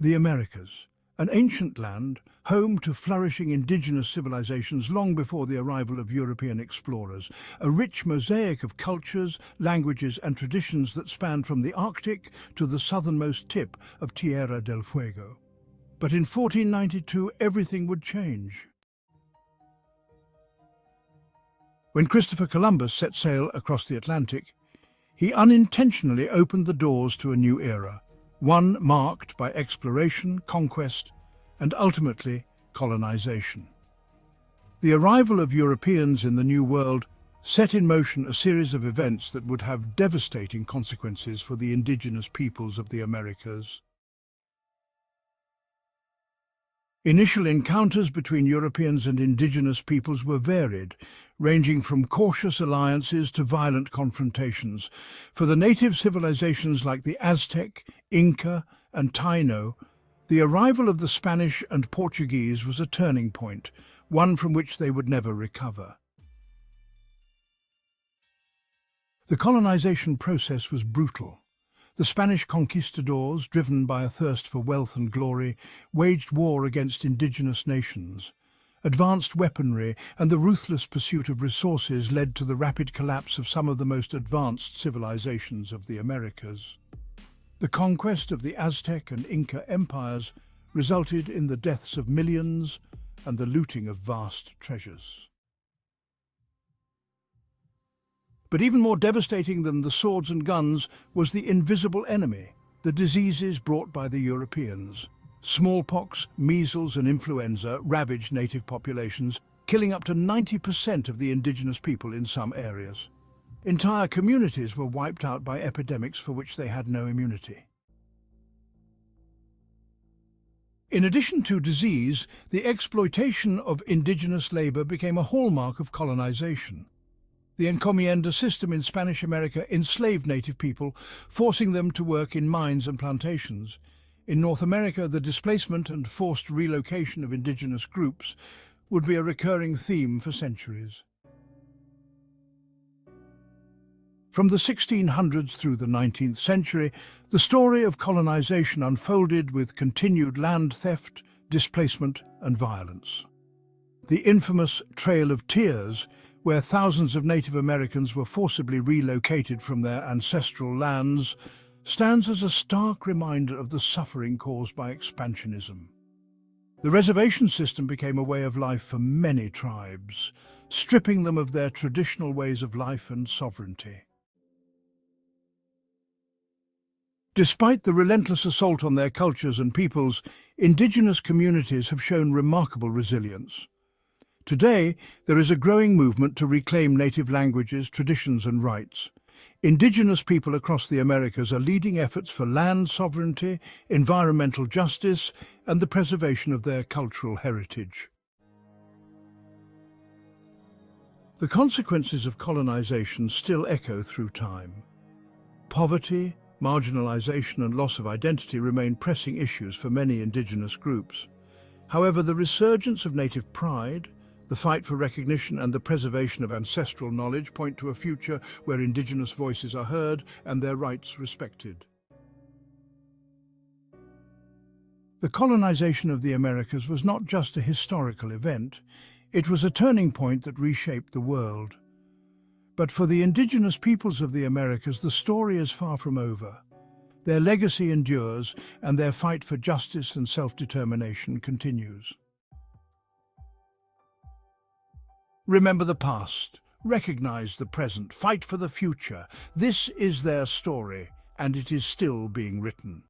The Americas, an ancient land, home to flourishing indigenous civilizations long before the arrival of European explorers, a rich mosaic of cultures, languages and traditions that span from the Arctic to the southernmost tip of Tierra del Fuego. But in 1492, everything would change. When Christopher Columbus set sail across the Atlantic, he unintentionally opened the doors to a new era, one marked by exploration, conquest, and ultimately colonization. The arrival of Europeans in the New World set in motion a series of events that would have devastating consequences for the indigenous peoples of the Americas. Initial encounters between Europeans and indigenous peoples were varied, ranging from cautious alliances to violent confrontations. For the native civilizations like the Aztec, Inca, and Taino, the arrival of the Spanish and Portuguese was a turning point, one from which they would never recover. The colonization process was brutal. The Spanish conquistadors, driven by a thirst for wealth and glory, waged war against indigenous nations. Advanced weaponry and the ruthless pursuit of resources led to the rapid collapse of some of the most advanced civilizations of the Americas. The conquest of the Aztec and Inca empires resulted in the deaths of millions and the looting of vast treasures. But even more devastating than the swords and guns was the invisible enemy, the diseases brought by the Europeans. Smallpox, measles and influenza ravaged native populations, killing up to 90% of the indigenous people in some areas. Entire communities were wiped out by epidemics for which they had no immunity. In addition to disease, the exploitation of indigenous labor became a hallmark of colonization. The encomienda system in Spanish America enslaved native people, forcing them to work in mines and plantations. In North America, the displacement and forced relocation of indigenous groups would be a recurring theme for centuries. From the 1600s through the 19th century, the story of colonization unfolded with continued land theft, displacement, and violence. The infamous Trail of Tears, where thousands of Native Americans were forcibly relocated from their ancestral lands, stands as a stark reminder of the suffering caused by expansionism. The reservation system became a way of life for many tribes, stripping them of their traditional ways of life and sovereignty. Despite the relentless assault on their cultures and peoples, indigenous communities have shown remarkable resilience. Today, there is a growing movement to reclaim native languages, traditions and rights. Indigenous people across the Americas are leading efforts for land sovereignty, environmental justice, and the preservation of their cultural heritage. The consequences of colonization still echo through time. Poverty, marginalization, and loss of identity remain pressing issues for many indigenous groups. However, the resurgence of native pride, the fight for recognition and the preservation of ancestral knowledge point to a future where indigenous voices are heard and their rights respected. The colonization of the Americas was not just a historical event, it was a turning point that reshaped the world. But for the indigenous peoples of the Americas, the story is far from over. Their legacy endures, and their fight for justice and self-determination continues. Remember the past, recognize the present, fight for the future. This is their story, and it is still being written.